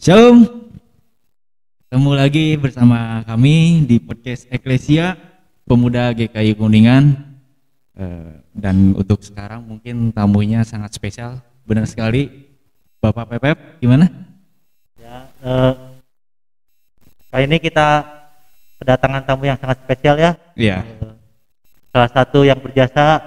Shalom, ketemu lagi bersama kami di podcast Eklesia Pemuda GKI Kuningan. Dan untuk sekarang mungkin tamunya sangat spesial, benar sekali. Bapak Pepep, gimana? Ya, kali ini kita kedatangan tamu yang sangat spesial ya. Iya. Salah satu yang berjasa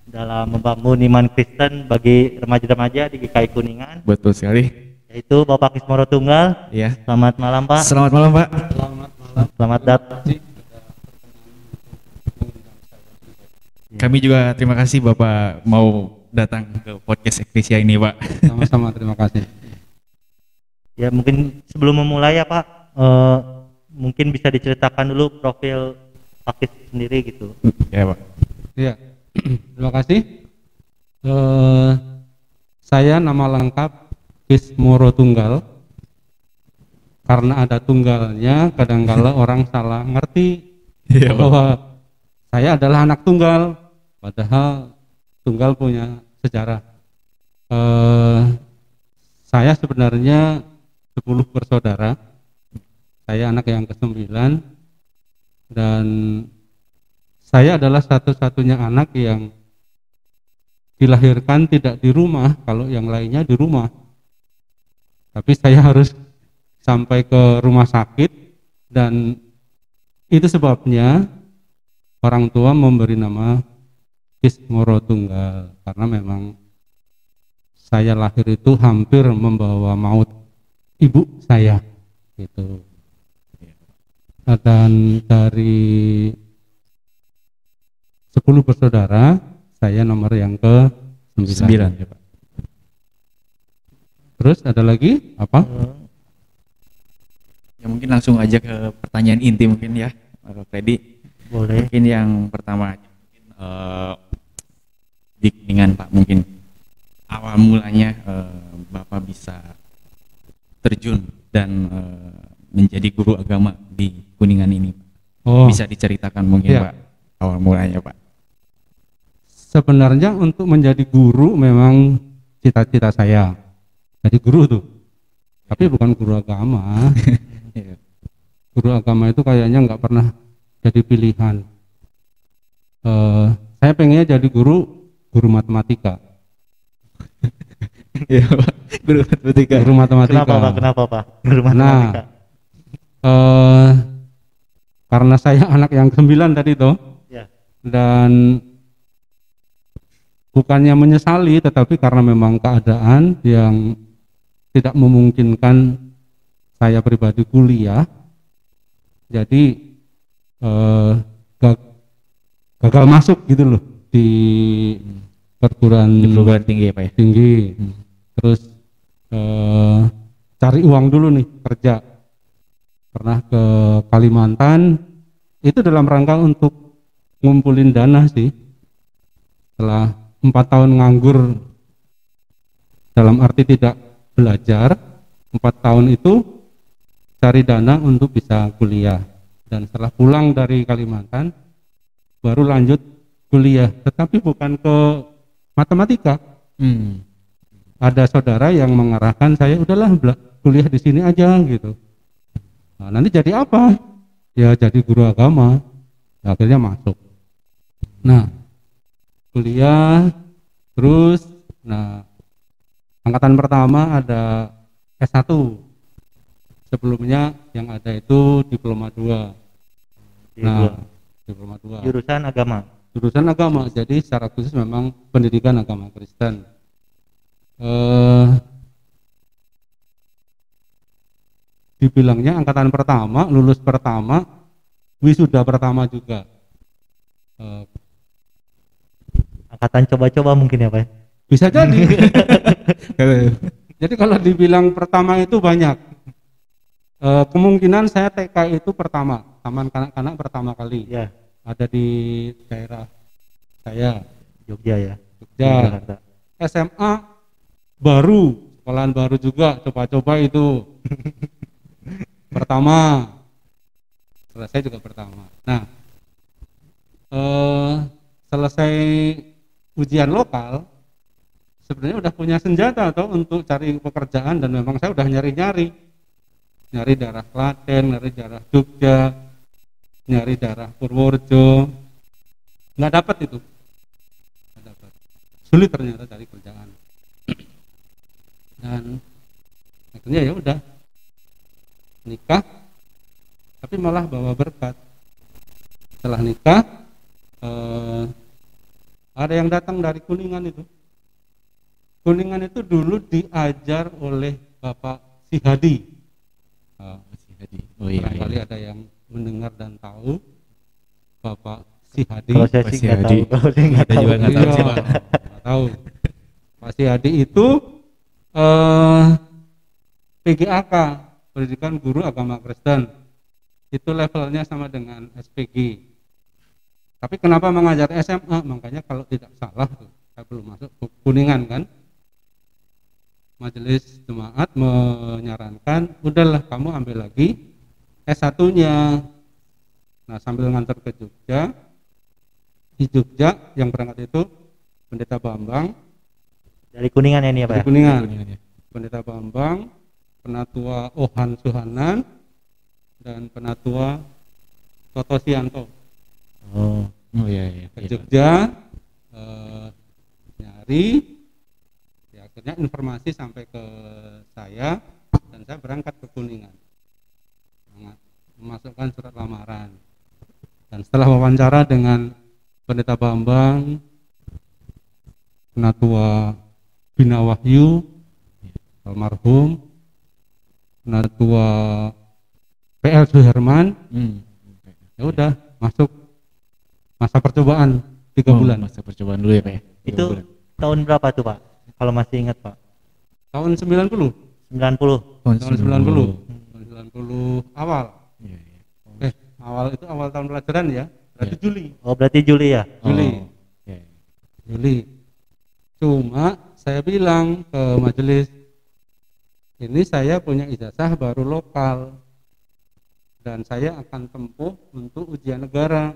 dalam membangun iman Kristen bagi remaja-remaja di GKI Kuningan. Betul sekali. Yaitu Bapak Kismoro Tunggal. Iya. Selamat malam Pak. Selamat malam Pak. Selamat datang. Kami juga terima kasih Bapak mau datang ke podcast Eklesia ini Pak. Sama-sama, terima kasih. Ya mungkin sebelum memulai ya Pak, mungkin bisa diceritakan dulu profil Pak Kis sendiri gitu. Ya Pak. Iya, terima kasih. Saya nama lengkap Kismoro Tunggal. Karena ada tunggalnya, kadangkala orang salah ngerti bahwa saya adalah anak tunggal, padahal tunggal punya sejarah. Saya sebenarnya 10 bersaudara. Saya anak yang ke-9 dan saya adalah satu-satunya anak yang dilahirkan tidak di rumah, kalau yang lainnya di rumah. Tapi saya harus sampai ke rumah sakit dan itu sebabnya orang tua memberi nama Kismoro Tunggal, karena memang saya lahir itu hampir membawa maut ibu saya gitu. Dan dari 10 bersaudara, saya nomor yang ke-9. 9 ya Pak. Terus ada lagi apa? Ya mungkin langsung aja ke pertanyaan inti mungkin ya, Freddy. Boleh. Mungkin yang pertama di Kuningan Pak, mungkin awal mulanya Bapak bisa terjun dan menjadi guru agama di Kuningan ini. Oh, Bisa diceritakan mungkin iya. Pak awal mulanya Pak. Sebenarnya untuk menjadi guru memang cita-cita saya. Jadi guru tuh. Tapi bukan guru agama. Iya. Guru agama itu kayaknya nggak pernah jadi pilihan. Saya pengennya jadi guru matematika. Iya Pak, guru matematika. Guru matematika. Kenapa Pak? Kenapa Pak? Guru matematika. Karena saya anak yang ke-9 tadi tuh. Ya. Dan bukannya menyesali, tetapi karena memang keadaan yang tidak memungkinkan saya pribadi kuliah, jadi gagal masuk gitu loh di perguruan tinggi ya Pak ya. tinggi. Terus cari uang dulu nih, kerja. Pernah ke Kalimantan, itu dalam rangka untuk ngumpulin dana sih. Setelah 4 tahun nganggur, dalam arti tidak belajar, 4 tahun itu cari dana untuk bisa kuliah. Dan setelah pulang dari Kalimantan, baru lanjut kuliah, tetapi bukan ke matematika. Ada saudara yang mengarahkan saya, udahlah kuliah di sini aja gitu. Nah, nanti jadi apa? Ya jadi guru agama. Akhirnya masuk. Nah, kuliah terus, nah angkatan pertama ada S1. Sebelumnya yang ada itu diploma 2. Nah, diploma 2. Jurusan agama. Jurusan agama, jadi secara khusus memang pendidikan agama Kristen. Dibilangnya angkatan pertama, lulus pertama, wisuda pertama juga. Angkatan coba-coba mungkin ya Pak? Bisa jadi. Jadi kalau dibilang pertama itu banyak. Kemungkinan saya TK itu pertama, taman kanak-kanak pertama kali. Ya. Ada di daerah saya, Jogja ya. Jogja. Jakarta. SMA baru, sekolahan baru juga, coba-coba itu. Pertama. Selesai juga pertama. Nah, selesai ujian lokal, sebenarnya udah punya senjata atau untuk cari pekerjaan, dan memang saya udah nyari-nyari nyari daerah Klaten, nyari daerah Jogja, nyari daerah Purworejo, nggak dapat itu, nggak dapat. Sulit ternyata cari kerjaan. Dan akhirnya ya udah nikah, tapi malah bawa berkat. Setelah nikah, ada yang datang dari Kuningan itu. Kuningan itu dulu diajar oleh Bapak Si Hadi. Si Hadi. Oh iya. Barangkali ada yang mendengar dan tahu Bapak Si Hadi. Kalau saya sih Si nggak Hadi. tahu. Kalau saya nggak Kita tahu. juga nggak tahu Iya, sih, Pak. nggak tahu. Pak Si Hadi itu PGAK, Pendidikan Guru Agama Kristen. Itu levelnya sama dengan SPG. Tapi kenapa mengajar SMA? Makanya kalau tidak salah tuh, saya belum masuk ke Kuningan kan. Majelis Jemaat menyarankan, udahlah kamu ambil lagi S1-nya. Nah, sambil ngantar ke Jogja, di Jogja yang berangkat itu Pendeta Bambang Dari Kuningan ya ini ya Pak dari ya? Kuningan. Kuningan, ya. Pendeta Bambang, Penatua Ohan Suhanan, dan Penatua Toto Sianto Oh. Oh iya. ke Jogja, nyari, ya akhirnya informasi sampai ke saya dan saya berangkat ke Kuningan, memasukkan surat lamaran. Dan setelah wawancara dengan Pendeta Bambang, Penatua Bina Wahyu, almarhum, Penatua PL Suherman, ya udah masuk masa percobaan 3 bulan. Masa percobaan dulu ya Pak ya. 3 Itu bulan. tahun berapa tuh Pak? Kalau masih ingat Pak? Tahun 90, 90. tahun 90, tahun 90 awal. Iya. Awal itu awal tahun pelajaran ya, berarti Iya. Juli. Oh berarti Juli ya? Juli. Oh, iya. Juli. Cuma saya bilang ke majelis, ini saya punya ijazah baru lokal dan saya akan tempuh untuk ujian negara.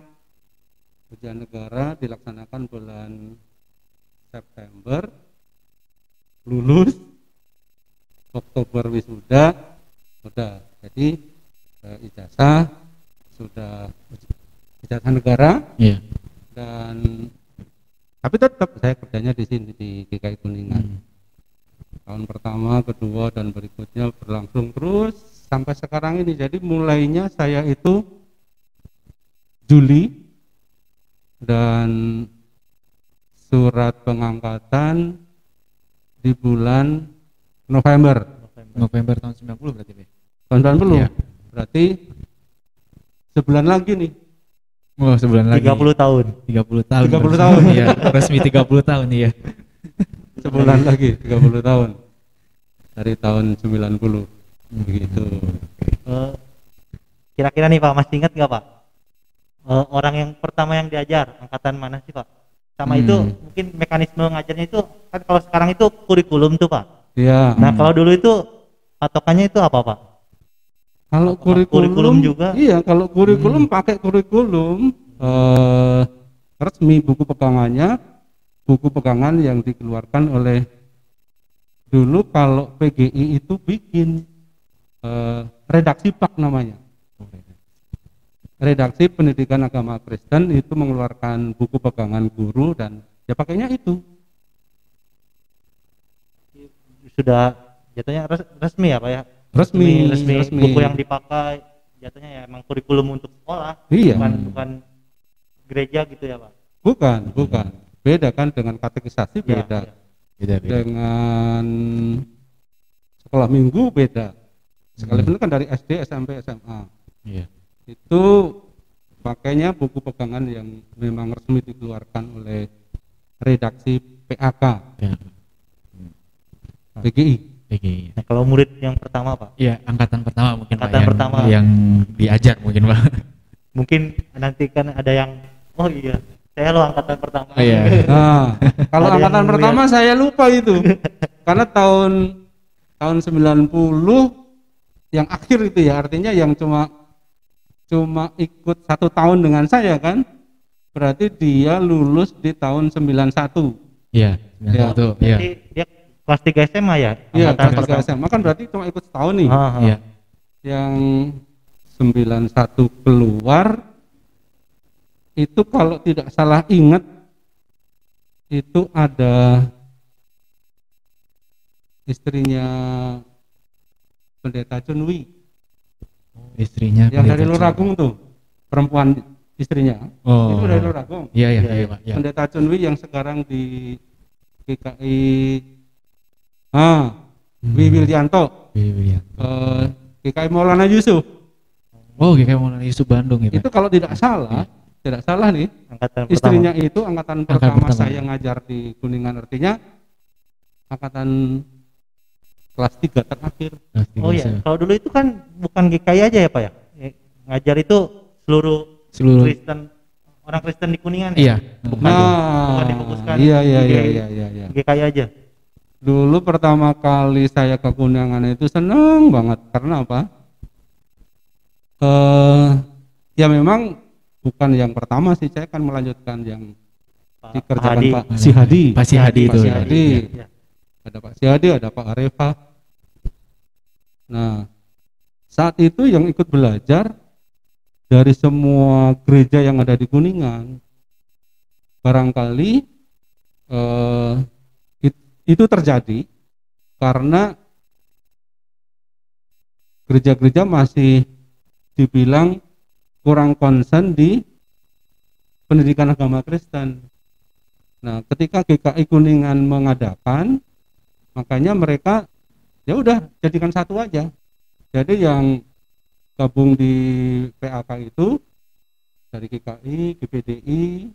Ujian negara dilaksanakan bulan September, lulus Oktober wisuda, udah. Jadi ijazah sudah ijazah negara. Iya. Dan tapi tetap saya kerjanya di sini di GKI Kuningan. Tahun pertama, kedua dan berikutnya berlangsung terus sampai sekarang ini. Jadi mulainya saya itu Juli dan surat pengangkatan di bulan November November tahun 90 berarti Pak. tahun 90. Iya. Berarti sebulan lagi nih. Oh, sebulan lagi. 30 tahun. 30 tahun. 30 tahun. Iya, resmi 30 tahun iya. Sebulan lagi 30 tahun. Dari tahun 90. Begitu. Kira-kira nih Pak, masih ingat nggak Pak? Orang yang pertama yang diajar, angkatan mana sih Pak? Sama itu mungkin mekanisme ngajarnya itu, kan kalau sekarang itu kurikulum tuh Pak. Iya. Nah kalau dulu itu patokannya itu apa Pak? Kalau Apakah kurikulum juga? Iya, kalau kurikulum pakai kurikulum resmi, buku pegangannya, buku pegangan yang dikeluarkan oleh dulu kalau PGI itu bikin redaksi PAK namanya. Redaksi Pendidikan Agama Kristen itu mengeluarkan buku pegangan guru dan ya pakainya itu. Sudah jatuhnya resmi ya Pak ya? Resmi. Buku yang dipakai jatuhnya ya emang kurikulum untuk sekolah, Iya. bukan gereja gitu ya Pak? Bukan. Beda kan dengan katekisasi Iya, beda. iya. Beda-beda. Dengan sekolah minggu beda. Sekalipun kan dari SD, SMP, SMA. Iya. Itu pakainya buku pegangan yang memang resmi dikeluarkan oleh redaksi PAK Ya. PGI. PGI. Nah, kalau murid yang pertama Pak, Iya, angkatan pertama mungkin Angkatan Pak, pertama. yang diajar mungkin Pak. mungkin nanti kan ada yang, oh iya, saya lo angkatan pertama. Oh, iya. Nah, kalau Ada yang angkatan pertama saya lupa itu. Karena tahun 90 yang akhir itu ya, artinya yang cuma ikut 1 tahun dengan saya kan, berarti dia lulus di tahun 91. Iya, Ya. itu. Iya. Jadi dia kelas 3 SMA ya? Iya, Angkatan kelas pertama. 3 SMA kan berarti cuma ikut setahun nih. Ah, ah. Iya. yang 91 keluar itu kalau tidak salah ingat itu ada istrinya Pendeta Chunwi Istrinya yang dari Pendeta Luragung tuh, perempuan istrinya. Oh. Itu dari Luragung. Iya, iya, Iya, iya, iya. Pak. Ya. Pendeta Chunwi yang sekarang di GKI Wiwilianto, Iya. GKI Maulana Yusuf. Oh, GKI Maulana Yusuf Bandung ya, Pak. Itu kalau tidak salah nih, Angkatan istrinya pertama. itu angkatan Angkatan pertama pertama. saya ngajar di Kuningan, artinya angkatan kelas 3 terakhir. Oh iya, kalau dulu itu kan bukan GKI aja ya Pak ya? Ngajar itu seluruh Seluruh. Kristen, orang Kristen di Kuningan Iya. ya? Bukan, Nah, bukan difokuskan iya di GKI aja. Dulu pertama kali saya ke Kuningan itu seneng banget, karena apa? Ya memang bukan yang pertama sih, saya kan melanjutkan yang dikerjakan Hadi. Pak Sihadi. Pak Sihadi Pak itu. Sihadi. Iya. Ada Pak Sihadi, ada Pak Arefa. Nah, saat itu yang ikut belajar dari semua gereja yang ada di Kuningan, barangkali itu terjadi karena gereja-gereja masih dibilang kurang concern di pendidikan agama Kristen. Nah, ketika GKI Kuningan mengadakan, makanya mereka ya udah jadikan satu aja. Jadi yang gabung di PAK itu dari GKI, GPDI,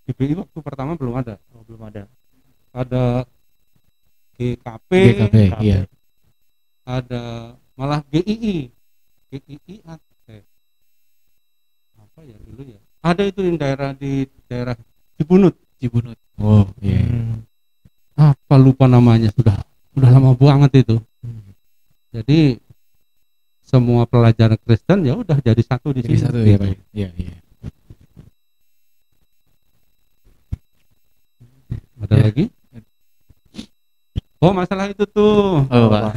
GPI waktu pertama belum ada. Oh, belum ada. Ada GKP, GKP, iya. ada malah GII apa ya dulu ya, ada itu yang di daerah Cibunut. Oh, iya. Apa lupa namanya, sudah lama banget itu. Jadi semua pelajaran Kristen ya udah jadi satu di Jadi sini. satu ya, Pak. Iya, iya. Ada lagi? Oh, masalah itu tuh. Oh, Pak.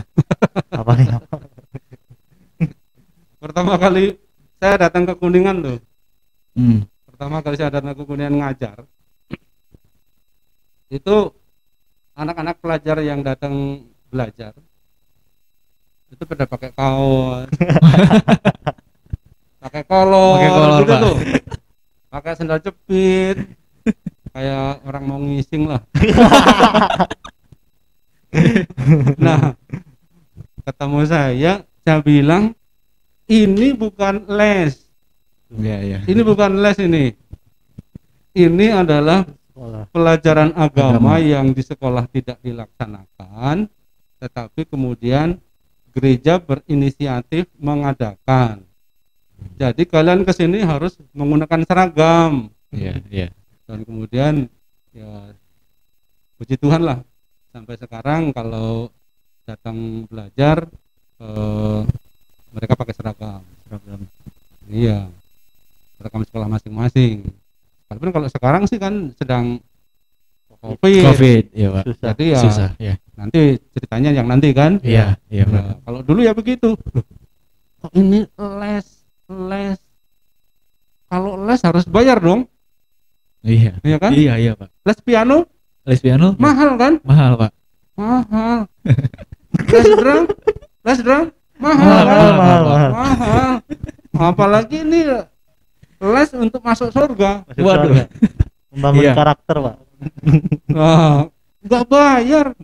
Apa nih? Pertama kali saya datang ke Kuningan tuh. Hmm. Pertama kali saya datang ke Kuningan ngajar. Itu anak-anak pelajar yang datang belajar itu pada pakai kaos, pakai kolor gitu Pak. tuh, pakai sendal jepit, kayak orang mau ngising lah. Nah, ketemu saya bilang ini bukan les, Iya, iya. ini bukan les ini adalah pelajaran agama yang di sekolah tidak dilaksanakan, tetapi kemudian gereja berinisiatif mengadakan. Jadi kalian kesini harus menggunakan seragam. Iya, iya. Dan kemudian ya puji Tuhan lah, sampai sekarang kalau datang belajar mereka pakai seragam. Iya, seragam sekolah masing-masing. Walaupun kalau sekarang sih kan sedang COVID, ya, Pak. Susah. jadi ya Susah, ya. nanti ceritanya yang nanti kan. Iya, iya, Pak. Nah, kalau dulu ya begitu. Loh, kok ini les? Kalau les harus bayar dong, Iya. iya kan? Iya, iya, Pak. Les piano Les piano mahal kan? mahal, Pak. Mahal. Les drum mahal Mahal, kan? mahal. Mahal. Apalagi ini les untuk masuk surga. Waduh. Membangun Iya. karakter Pak. Nah, nggak bayar,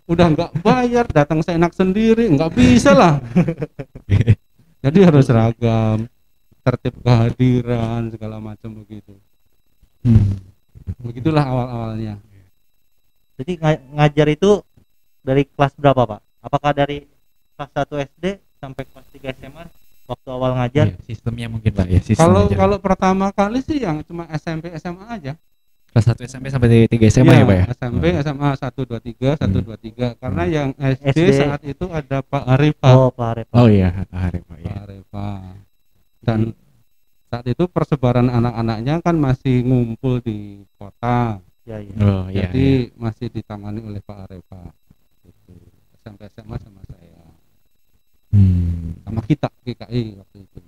udah nggak bayar, datang seenak sendiri, nggak bisa lah. Jadi harus seragam, tertib kehadiran, segala macam begitu. Begitulah awal-awalnya. Jadi ngajar itu dari kelas berapa Pak? Apakah dari kelas 1 SD sampai kelas 3 SMA waktu awal ngajar? Iya, sistemnya mungkin, Pak, ya. Sistem aja. Kalau pertama kali sih yang cuma SMP SMA aja. kelas 1 SMP sampai 3 SMA ya, Pak, ya. SMP SMA 1 2 3 1 2 3 karena yang SD, SD saat itu ada Pak Arifa. Oh, Pak Arif. Oh iya, Pak Arif, Pak, ya. Pak Arifa. Dan saat itu persebaran anak-anaknya kan masih ngumpul di kota. Ya, ya. Oh iya. Jadi masih ditangani oleh Pak Arifa. Gitu. SMP SMA sama saya. sama kita GKI waktu itu.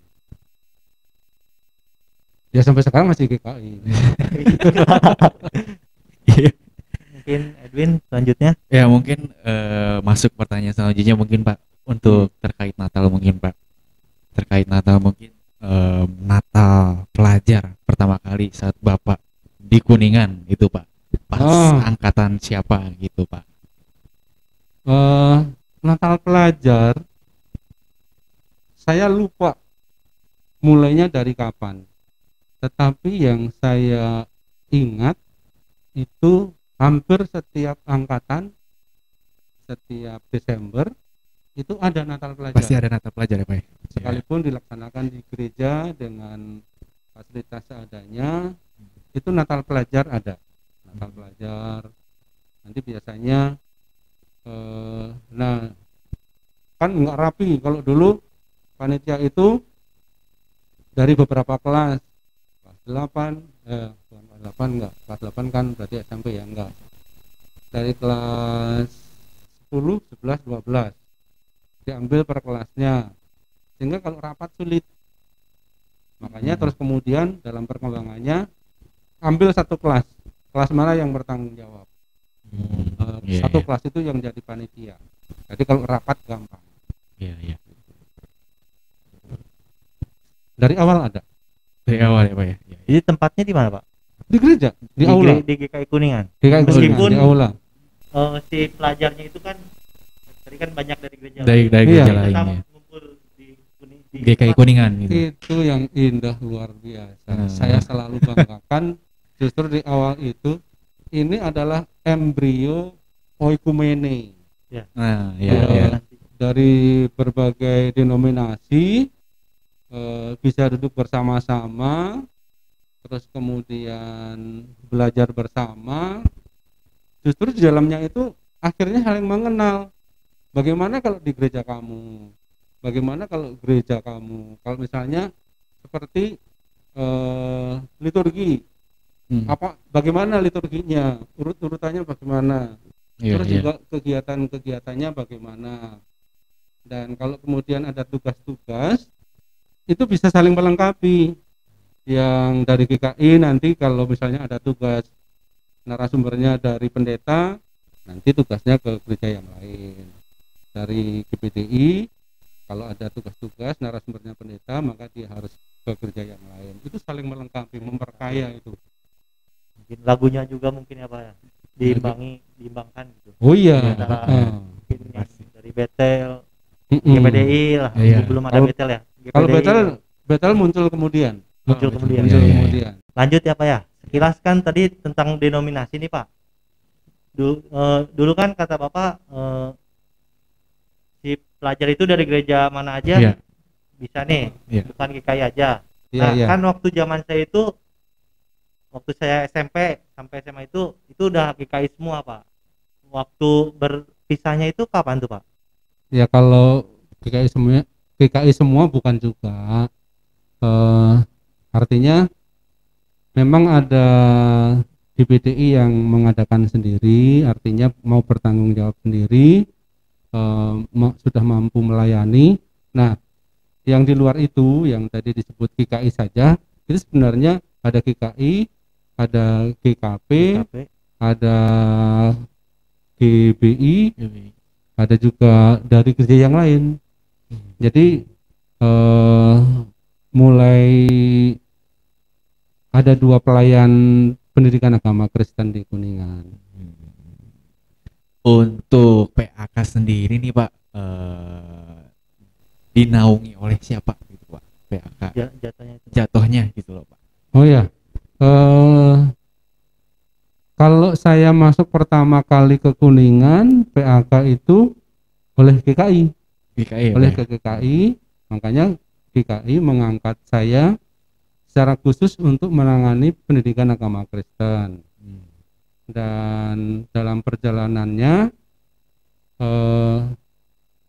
Ya sampai sekarang masih GKI. Mungkin Edwin selanjutnya. Ya mungkin masuk pertanyaan selanjutnya mungkin Pak untuk terkait Natal mungkin Pak. Terkait Natal mungkin Natal pelajar pertama kali saat Bapak di Kuningan itu Pak. Pas angkatan siapa gitu Pak? Natal pelajar saya lupa mulainya dari kapan. Tetapi yang saya ingat itu hampir setiap angkatan, setiap Desember itu ada Natal pelajar. Pasti ada Natal pelajar ya Pak? Sekalipun dilaksanakan di gereja dengan fasilitas seadanya, itu Natal pelajar ada. Natal pelajar. Nanti biasanya, nah kan nggak rapi. Kalau dulu panitia itu dari beberapa kelas. 8 enggak, kelas 8 kan berarti SMP ya, enggak, dari kelas 10, 11, 12 diambil per kelasnya, sehingga kalau rapat sulit, makanya terus kemudian dalam perkembangannya ambil satu kelas mana yang bertanggung jawab, satu kelas itu yang jadi panitia, jadi kalau rapat gampang. Dari awal ada. Dari awal ya Pak ya. Jadi tempatnya di mana Pak? Di gereja, di aula. Di GKI Kuningan. Meskipun di aula. Si pelajarnya itu kan tadi kan banyak dari gereja. Dari gereja lainnya. Ngumpul di GKI Kuningan gitu. Itu yang indah luar biasa. Saya selalu banggakan justru di awal itu ini adalah embrio oikumene. Ya. Dari berbagai denominasi bisa duduk bersama-sama, terus kemudian belajar bersama, justru di dalamnya itu akhirnya saling mengenal. Bagaimana kalau di gereja kamu, bagaimana kalau gereja kamu, kalau misalnya seperti liturgi, bagaimana liturginya, urut-urutannya bagaimana, terus juga kegiatan-kegiatannya bagaimana, dan kalau kemudian ada tugas-tugas itu bisa saling melengkapi. Yang dari GKI nanti kalau misalnya ada tugas narasumbernya dari pendeta, nanti tugasnya ke gereja yang lain. Dari GPDI kalau ada tugas-tugas narasumbernya pendeta, maka dia harus ke gereja yang lain. Itu saling melengkapi, memperkaya itu. Mungkin lagunya juga mungkin ya Pak ya, diimbangkan gitu. Oh iya. Mungkin dari Betel, GPDI lah, belum ada Betel ya. Kalau Betel muncul kemudian. Kemudian. Lanjut ya Pak ya. Sekilas kan tadi tentang denominasi nih Pak. Dulu kan kata Bapak si pelajar itu dari gereja mana aja bisa nih, bukan GKI aja. Kan waktu zaman saya itu, waktu saya SMP sampai SMA itu udah GKI semua Pak. Waktu berpisahnya itu kapan tuh Pak? Ya kalau GKI semua bukan juga, artinya memang ada GPDI yang mengadakan sendiri, artinya mau bertanggung jawab sendiri, sudah mampu melayani. Nah, yang di luar itu yang tadi disebut GKI saja, itu sebenarnya ada GKI, ada GKP, ada GBI, ada juga dari gereja yang lain. Jadi mulai ada 2 pelayan pendidikan agama Kristen di Kuningan. Untuk PAK sendiri nih Pak, dinaungi oleh siapa gitu Pak? PAK jatuhnya gitu loh Pak. Oh ya, kalau saya masuk pertama kali ke Kuningan, PAK itu oleh GKI. Oleh GKI, makanya GKI mengangkat saya secara khusus untuk menangani pendidikan agama Kristen. Dan dalam perjalanannya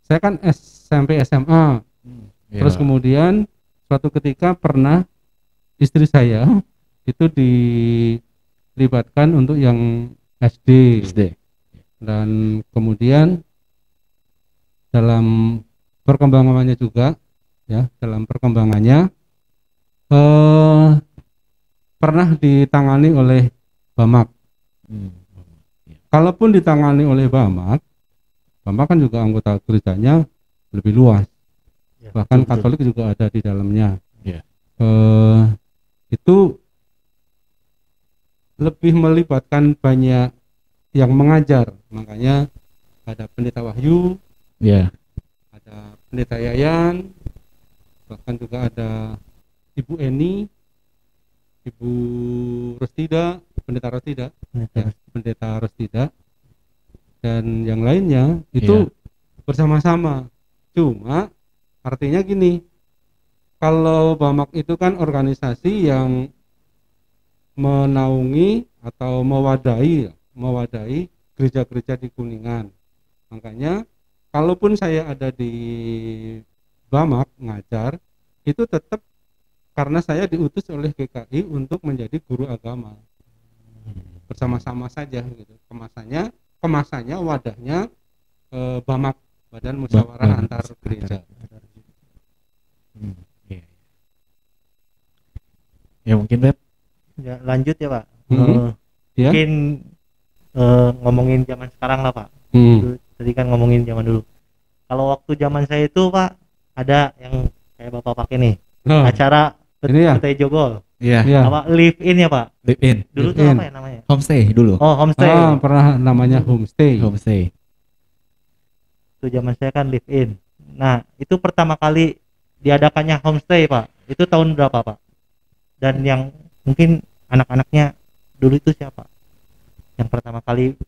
saya kan SMP SMA, terus kemudian suatu ketika pernah istri saya itu dilibatkan untuk yang SD. Dan kemudian dalam perkembangannya juga ya dalam perkembangannya pernah ditangani oleh Bamak. Kalaupun ditangani oleh Bamak kan juga anggota gerejanya lebih luas, bahkan Katolik juga ada di dalamnya. Itu lebih melibatkan banyak yang mengajar, makanya ada pendeta Wahyu, ada pendeta Yayan, bahkan juga ada Ibu Eni, Ibu Rostida, pendeta Rostida, dan yang lainnya itu bersama-sama. Cuma artinya gini, kalau Bamak itu kan organisasi yang menaungi atau mewadahi gereja-gereja di Kuningan. Makanya kalaupun saya ada di Bamak ngajar, itu tetap karena saya diutus oleh GKI untuk menjadi guru agama. Bersama-sama saja gitu. Kemasannya wadahnya Bamak, Badan Musyawarah Antar Gereja. Ya mungkin Beb. Ya, lanjut ya Pak. Mungkin ngomongin zaman sekarang lah Pak. Tadi kan ngomongin zaman dulu. Kalau waktu zaman saya itu Pak, ada yang kayak Bapak pakai nih, acara Petai Jogol. Apa live in ya Pak? Live in. Dulu tuh apa ya namanya? Homestay dulu. Oh, homestay. Pernah namanya homestay. Itu zaman saya kan live in. Nah, itu pertama kali diadakannya homestay Pak. Itu tahun berapa Pak? Dan yang mungkin anak-anaknya dulu itu siapa? Yang pertama kali itu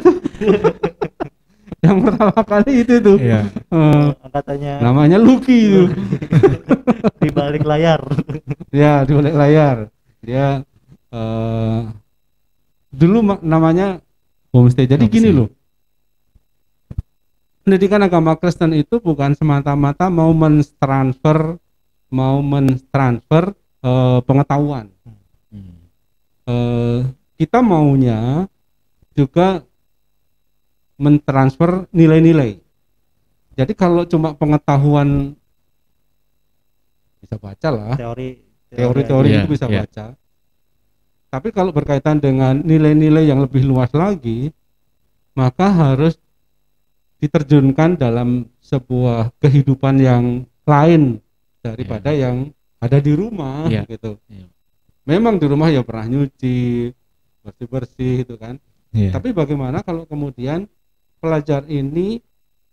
tuh yang pertama kali itu tuh katanya namanya Lucky itu di balik layar. Ya, di balik layar dia dulu namanya homestay. Jadi gini loh, pendidikan agama Kristen itu bukan semata-mata mau mentransfer pengetahuan. Kita maunya juga mentransfer nilai-nilai. Jadi kalau cuma pengetahuan bisa baca lah, teori-teori itu bisa baca. Tapi kalau berkaitan dengan nilai-nilai yang lebih luas lagi, maka harus diterjunkan dalam sebuah kehidupan yang lain daripada yang ada di rumah gitu. Memang di rumah ya pernah nyuci, bersih-bersih itu kan. Tapi bagaimana kalau kemudian pelajar ini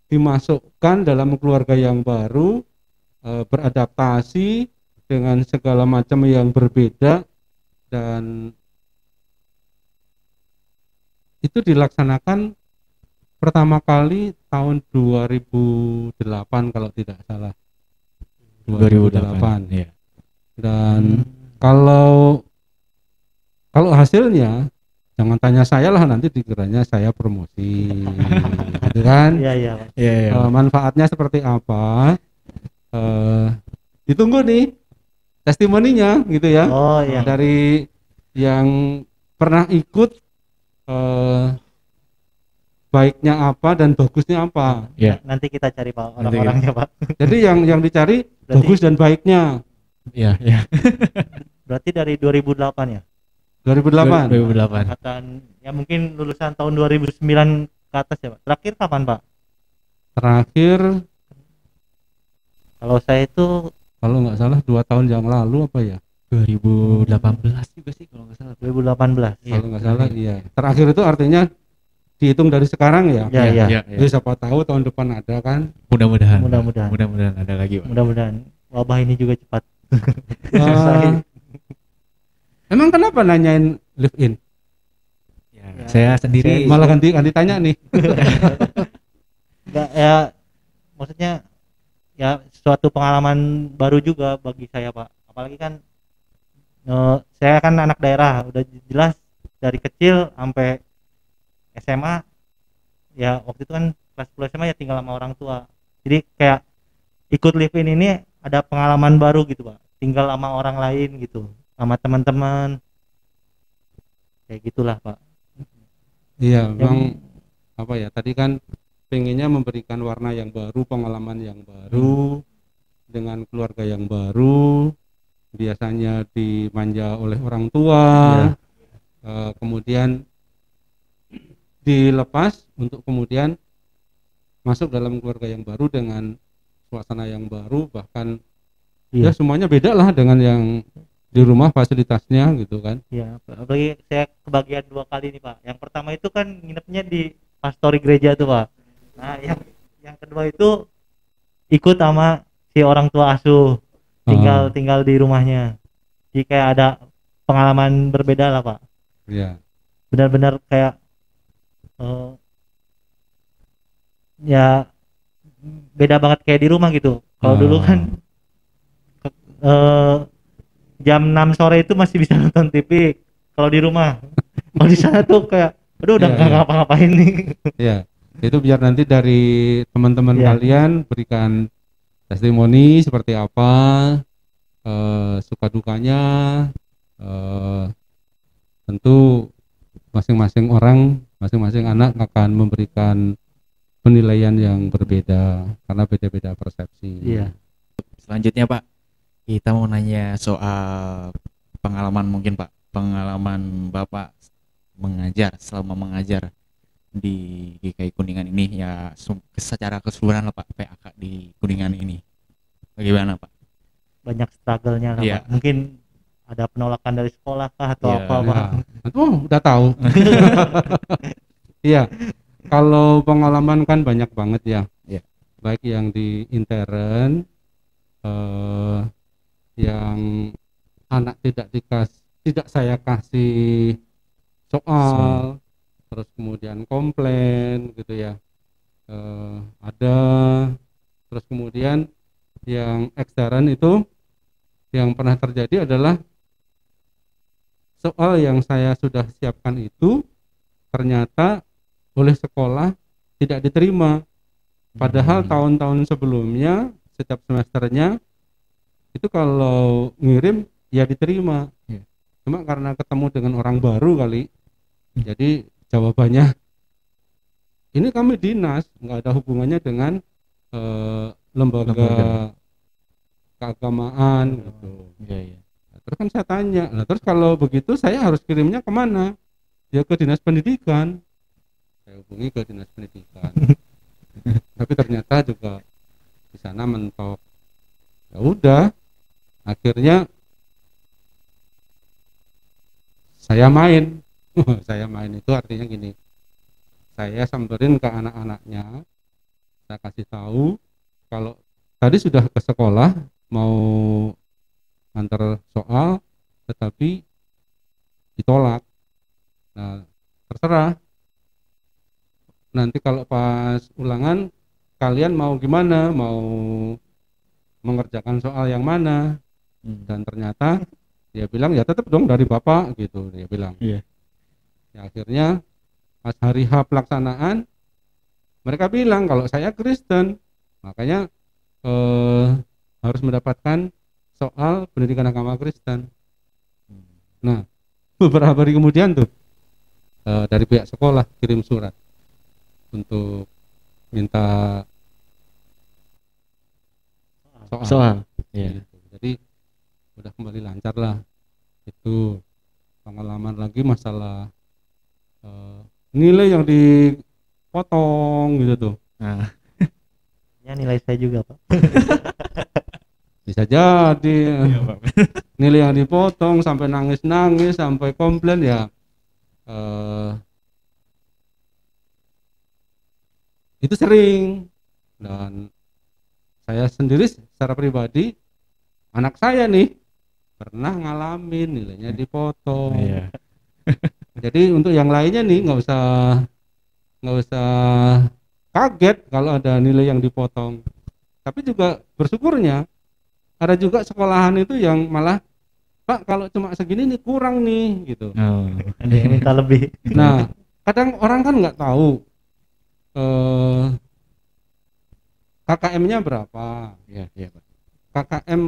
dimasukkan dalam keluarga yang baru, beradaptasi dengan segala macam yang berbeda, dan itu dilaksanakan pertama kali tahun 2008 kalau tidak salah. 2008. Ya. Dan kalau hasilnya jangan tanya saya lah, nanti dikiranya saya promosi gitu kan. Manfaatnya seperti apa, ditunggu nih testimoninya gitu ya. Dari yang pernah ikut, baiknya apa dan bagusnya apa. Nanti kita cari Pak orang-orangnya Pak. Jadi yang dicari bagus dan baiknya. Berarti dari 2008 ya? 2008. Angkatan ya mungkin lulusan tahun 2009 ke atas ya Pak. Terakhir kapan Pak? Terakhir kalau saya itu kalau nggak salah 2 tahun yang lalu apa ya? 2018 juga sih kalau nggak salah. 2018. Kalau nggak salah iya. Terakhir itu artinya dihitung dari sekarang ya. Jadi siapa tahu tahun depan ada kan. Mudah-mudahan ada lagi Pak. Mudah-mudahan wabah ini juga cepat. Emang kenapa nanyain live in? Saya sendiri malah ganti tanya nih. Enggak ya, maksudnya ya suatu pengalaman baru juga bagi saya Pak. Apalagi kan saya kan anak daerah, udah jelas dari kecil sampai SMA ya, waktu itu kan kelas 10 SMA ya tinggal sama orang tua. Jadi kayak ikut live in ini ada pengalaman baru gitu Pak, tinggal sama orang lain gitu, sama teman-teman kayak gitulah Pak. Iya, memang apa ya, tadi kan pengennya memberikan warna yang baru, pengalaman yang baru, dengan keluarga yang baru, biasanya dimanja oleh orang tua, kemudian dilepas untuk kemudian masuk dalam keluarga yang baru dengan suasana yang baru, bahkan ya semuanya beda lah dengan yang di rumah fasilitasnya gitu kan. Iya, apalagi saya kebagian 2 kali nih Pak. Yang pertama itu kan nginepnya di pastori gereja tuh Pak. Nah yang kedua itu ikut sama si orang tua asuh, tinggal di rumahnya. Jadi kayak ada pengalaman berbeda lah Pak. Iya. Benar-benar kayak ya beda banget kayak di rumah gitu. Kalau dulu kan jam 6 sore itu masih bisa nonton TV kalau di rumah. Kalau di sana tuh kayak aduh udah nggak ngapa-ngapain nih. Iya, itu biar nanti dari teman-teman kalian berikan testimoni seperti apa, suka dukanya, tentu masing-masing orang, masing-masing anak akan memberikan penilaian yang berbeda karena beda-beda persepsi. Iya. Selanjutnya Pak, kita mau nanya soal pengalaman mungkin Pak, pengalaman Bapak mengajar, selama mengajar di GKI Kuningan ini ya secara keseluruhan lah Pak, PAK di Kuningan ini. Bagaimana Pak? Banyak struggle-nya lah Pak. Mungkin ada penolakan dari sekolah kah atau apa Pak? Udah tahu. Iya. Kalau pengalaman kan banyak banget ya. Baik yang di intern, yang anak tidak saya kasih soal, terus kemudian komplain gitu ya, ada, terus kemudian yang ekstern itu yang pernah terjadi adalah soal yang saya sudah siapkan itu ternyata oleh sekolah tidak diterima, padahal tahun-tahun sebelumnya setiap semesternya itu kalau ngirim ya diterima, cuma karena ketemu dengan orang baru kali, jadi jawabannya ini kami dinas, nggak ada hubungannya dengan lembaga keagamaan gitu. Nah, terus kan saya tanya, nah terus kalau begitu saya harus kirimnya kemana? Ya ke dinas pendidikan. Saya hubungi ke dinas pendidikan. Tapi ternyata juga di sana mentok. Ya udah, akhirnya saya main. Saya main itu artinya gini, saya samperin ke anak-anaknya, saya kasih tahu kalau tadi sudah ke sekolah mau antar soal tetapi ditolak. Nah terserah, nanti kalau pas ulangan kalian mau gimana, mau mengerjakan soal yang mana. Dan ternyata dia bilang ya tetap dong dari bapak gitu, dia bilang. Ya, akhirnya pas hari H pelaksanaan mereka bilang kalau saya Kristen, makanya harus mendapatkan soal pendidikan agama Kristen. Nah beberapa hari kemudian tuh dari pihak sekolah kirim surat untuk minta soal. Gitu. Jadi udah kembali lancar lah. Itu pengalaman lagi masalah nilai yang dipotong gitu tuh. Ya nilai saya juga Pak. Bisa jadi nilai yang dipotong sampai nangis-nangis, sampai komplain ya. Itu sering, dan saya sendiri secara pribadi, anak saya nih pernah ngalamin nilainya dipotong. Jadi untuk yang lainnya nih nggak usah kaget kalau ada nilai yang dipotong. Tapi juga bersyukurnya ada juga sekolahan itu yang malah, Pak kalau cuma segini nih kurang nih gitu. Ada yang minta lebih. Nah kadang orang kan nggak tahu KKM-nya berapa. KKM,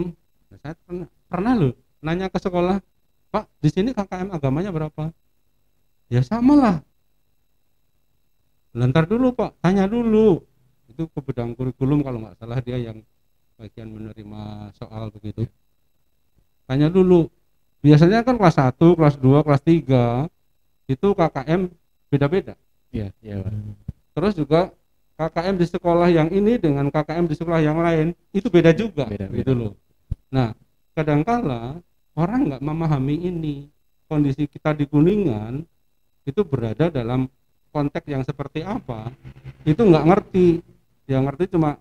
saya pernah loh nanya ke sekolah, Pak di sini KKM agamanya berapa? Ya sama lah, Lantar dulu Pak, tanya dulu. Itu ke bidang kurikulum kalau nggak salah dia yang bagian menerima soal begitu. Tanya dulu. Biasanya kan kelas 1, kelas 2, kelas 3 itu KKM beda-beda. Iya, iya Pak. Terus juga KKM di sekolah yang ini dengan KKM di sekolah yang lain itu beda juga, gitu loh. Nah, kadangkala orang nggak memahami ini. Kondisi kita di Kuningan itu berada dalam konteks yang seperti apa, itu nggak ngerti. Yang ngerti cuma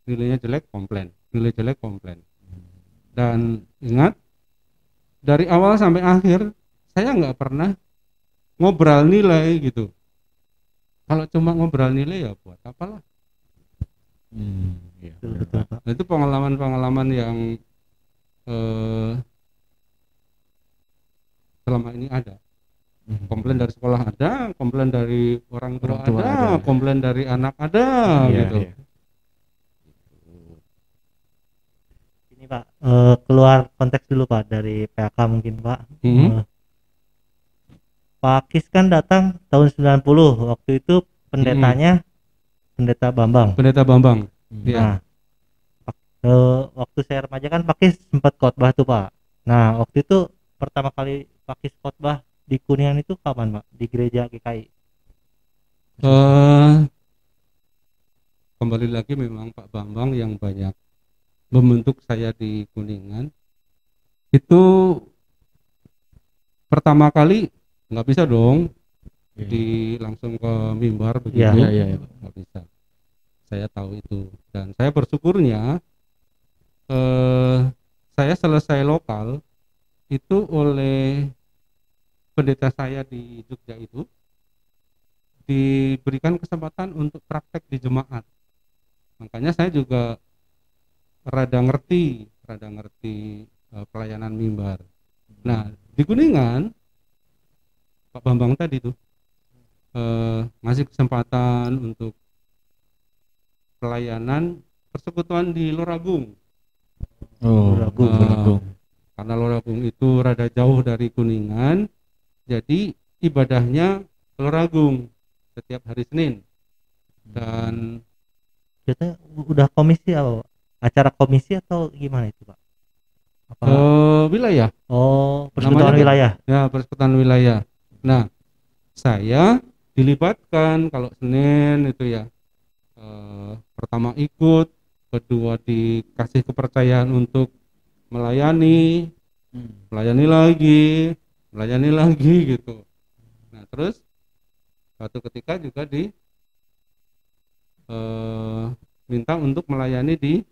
nilainya jelek komplain, nilai jelek komplain. Dan ingat, dari awal sampai akhir saya nggak pernah ngobrol nilai gitu. Kalau cuma ngobrol nilai ya buat apalah. Ya, betul, Pak. Nah, itu pengalaman-pengalaman yang selama ini ada. Komplain dari sekolah ada, komplain dari orang tua ada, komplain dari anak ada, gitu. Iya. Ini Pak, keluar konteks dulu Pak dari PAK mungkin Pak. Pak Kis kan datang tahun 90, waktu itu pendetanya Pendeta Bambang. Pendeta Bambang. Nah, waktu saya remaja kan Pak Kis sempat khotbah tuh Pak. Nah, waktu itu pertama kali Pak Kis khotbah di Kuningan itu kapan Pak? Di gereja GKI? Kembali lagi memang Pak Bambang yang banyak membentuk saya di Kuningan. Itu pertama kali nggak bisa dong langsung ke mimbar begitu. Iya. Nggak bisa. Saya tahu itu dan saya bersyukurnya saya selesai lokal itu oleh pendeta saya di Jogja itu diberikan kesempatan untuk praktek di jemaat. Makanya saya juga rada ngerti pelayanan mimbar. Nah, di Kuningan Pak Bambang tadi tuh ngasih kesempatan untuk pelayanan persekutuan di Loragung. Loragung. Karena Loragung itu rada jauh dari Kuningan, jadi ibadahnya Loragung setiap hari Senin. Dan kita udah komisi apa Pak? Acara komisi atau gimana itu Pak? Wilayah. Persekutuan wilayah. Ya, persekutuan wilayah. Nah, saya dilibatkan kalau Senin itu ya. Pertama ikut, kedua dikasih kepercayaan untuk melayani lagi gitu. Nah, terus suatu ketika juga minta untuk melayani di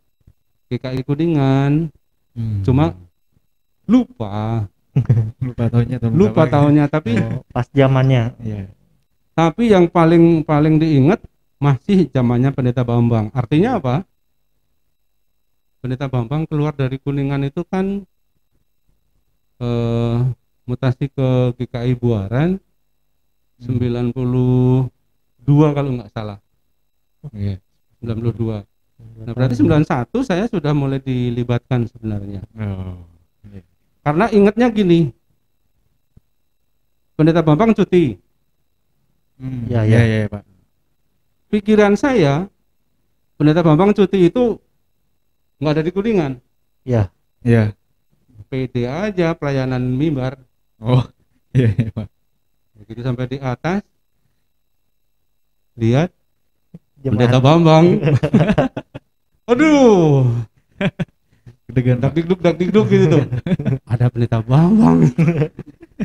GKI Kuningan. Cuma lupa tahunnya tapi pas zamannya. Iya. Tapi yang paling diingat masih zamannya Pendeta Bambang. Artinya apa? Pendeta Bambang keluar dari Kuningan itu kan mutasi ke GKI Buaran 92 kalau nggak salah. 92. Nah, berarti 91 saya sudah mulai dilibatkan sebenarnya. Karena ingatnya gini, Pendeta Bambang cuti. Iya Pak. Pikiran saya, Pendeta Bambang cuti itu nggak ada di Kuningan. Iya. PD aja pelayanan mimbar. Iya Pak. Begitu sampai di atas, lihat Pendeta Bambang. Aduh. Dak dikduk gitu tuh. Ada Pendeta Bambang.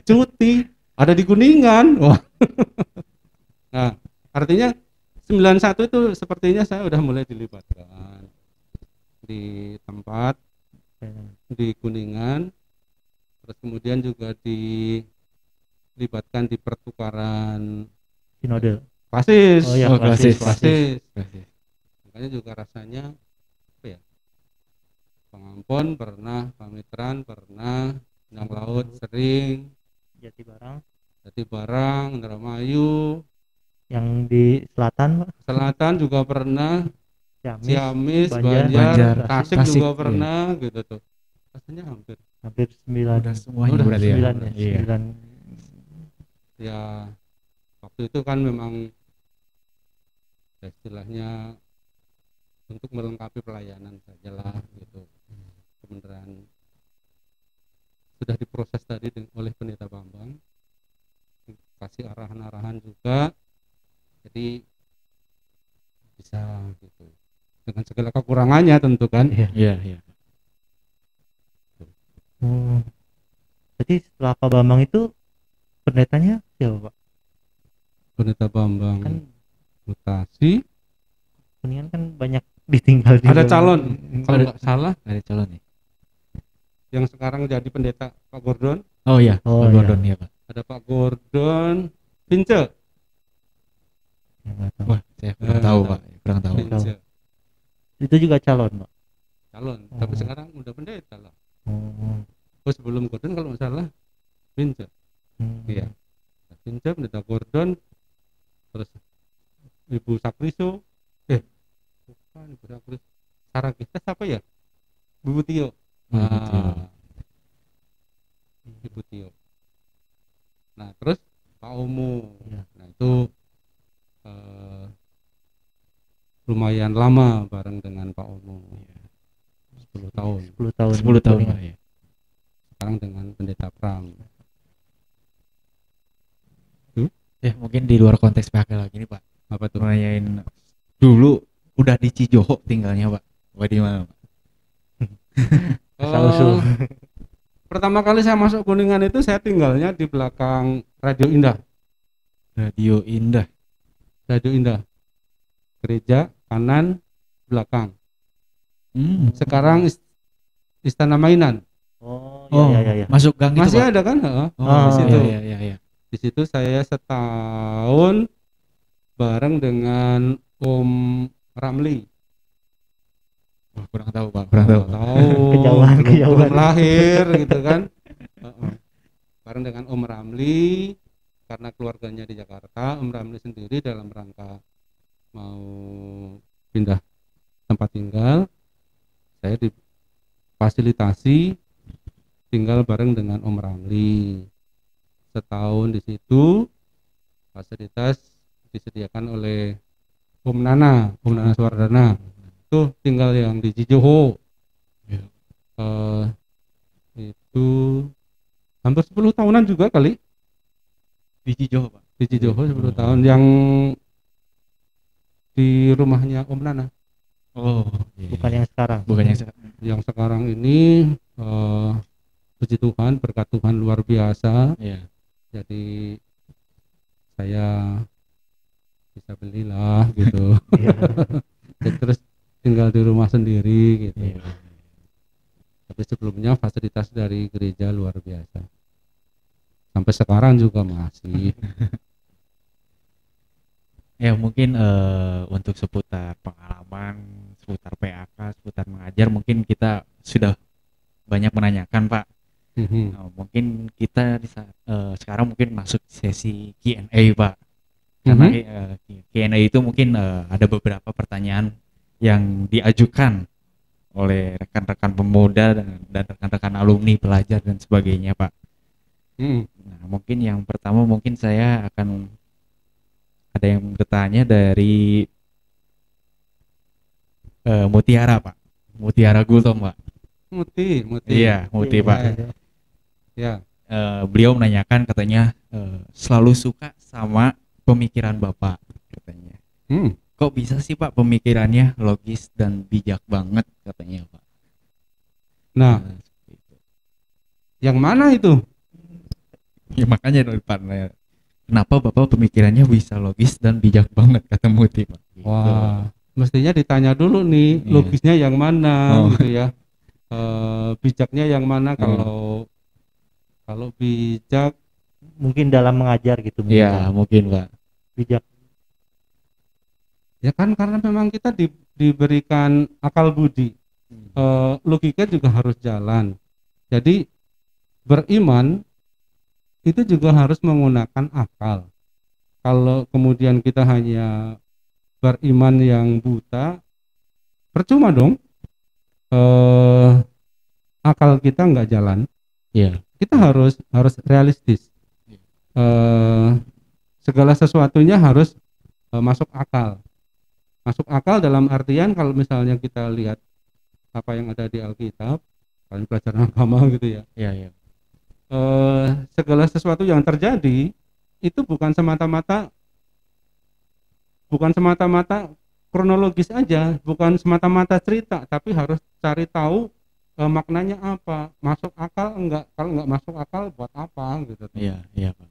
Cuti, ada di Kuningan. Wah. Nah, artinya 91 itu sepertinya saya udah mulai dilibatkan di tempat di Kuningan. Terus kemudian juga dilibatkan di pertukaran sinode. Klasis. Klasis. Makanya juga rasanya apa ya? Pengampun pernah, Pamitran pernah, Nang Laut sering, Jati Barang, Indramayu, yang di selatan Pak. Selatan juga pernah, Ciamis, Banjar, Tasik juga pernah gitu tuh. Rasanya hampir 9. Udah semuanya berarti ya. 9. Ya Waktu itu kan memang istilahnya untuk melengkapi pelayanan sajalah gitu. Kemudian sudah diproses tadi oleh Pendeta Bambang, kasih arahan-arahan juga, jadi bisa gitu dengan segala kekurangannya tentu kan. Iya. Jadi setelah Pak Bambang itu pendetanya siapa Pak? Pendeta Bambang kan mutasi. Kuningan kan banyak ditinggal juga. Ada calon, kalau nggak salah ada calon nih. Yang sekarang jadi pendeta Pak Gordon. Oh iya, Pak Gordon ya Pak. Ada Pak Gordon Pince. Wah, saya kurang tahu Pak, kurang tahu. Itu juga calon Pak. Calon, tapi sekarang udah pendeta lah. Oh sebelum Gordon kalau nggak salah Pince. Iya. Pince, pendeta Gordon, terus Ibu Sakriso. Bukan Ibu Sakriso. Sarah kita siapa ya? Bu Tio. Ibu Tio. Nah terus Pak Omo. Nah itu lumayan lama bareng dengan Pak Omo. 10 tahun. 10 tahun ya. Sekarang dengan Pendeta Pram. Ya mungkin di luar konteks PHK lagi nih Pak. Apa tuh? Nanyain dulu udah di Cijoho tinggalnya Pak. Di mana Pak? Pertama kali saya masuk Kuningan itu saya tinggalnya di belakang Radio Indah. Radio Indah. Radio Indah. Gereja kanan belakang. Sekarang Istana Mainan. Iya. Masuk gang masih itu Pak? ada kan? Di situ. Iya. Di situ saya setahun bareng dengan Om Ramli. Kurang tahu Pak, kurang tahu. Kejauhan. Belum lahir gitu kan. Bareng dengan Om Ramli karena keluarganya di Jakarta. Om Ramli sendiri dalam rangka mau pindah tempat tinggal, saya difasilitasi tinggal bareng dengan Om Ramli. Setahun di situ fasilitas disediakan oleh Om Nana Suwardana. Itu tinggal yang di Cijoho. Itu hampir 10 tahunan juga kali di Cijoho Pak. Di Cijoho 10 tahun yang di rumahnya Om Nana. Bukan yang sekarang. Yang sekarang ini puji Tuhan, berkat Tuhan luar biasa. Jadi saya bisa belilah gitu. Terus tinggal di rumah sendiri gitu. Tapi sebelumnya fasilitas dari gereja luar biasa. Sampai sekarang juga masih. Ya mungkin untuk seputar pengalaman, seputar PAK, seputar mengajar mungkin kita sudah banyak menanyakan Pak. Mungkin kita sekarang mungkin masuk sesi Q&A Pak. Karena Q&A itu mungkin ada beberapa pertanyaan yang diajukan oleh rekan-rekan pemuda dan rekan-rekan alumni, pelajar dan sebagainya Pak. Nah, mungkin yang pertama mungkin saya akan ada yang bertanya dari Mutiara Pak. Mutiara Gultom Pak. Muti. Iya, Muti Pak. Ya. Beliau menanyakan katanya selalu suka sama pemikiran Bapak katanya. Kok bisa sih Pak pemikirannya logis dan bijak banget katanya Pak. Nah, yang mana itu? Ya makanya Pak, kenapa Bapak pemikirannya bisa logis dan bijak banget kata Muti Pak. Wah, mestinya ditanya dulu nih logisnya yang mana gitu ya. Bijaknya yang mana kalau bijak mungkin dalam mengajar gitu. Iya mungkin Pak. Bijak. Ya kan karena memang kita diberikan akal budi, logika juga harus jalan. Jadi beriman itu juga harus menggunakan akal. Kalau kemudian kita hanya beriman yang buta, percuma dong. Akal kita nggak jalan. Iya. Kita harus realistis. segala sesuatunya harus masuk akal. Masuk akal dalam artian kalau misalnya kita lihat apa yang ada di Alkitab, kalau pelajaran agama gitu ya. Iya, iya. Segala sesuatu yang terjadi itu bukan semata-mata kronologis aja, bukan semata-mata cerita, tapi harus cari tahu maknanya apa, masuk akal enggak, kalau enggak masuk akal buat apa gitu. Iya, iya Pak.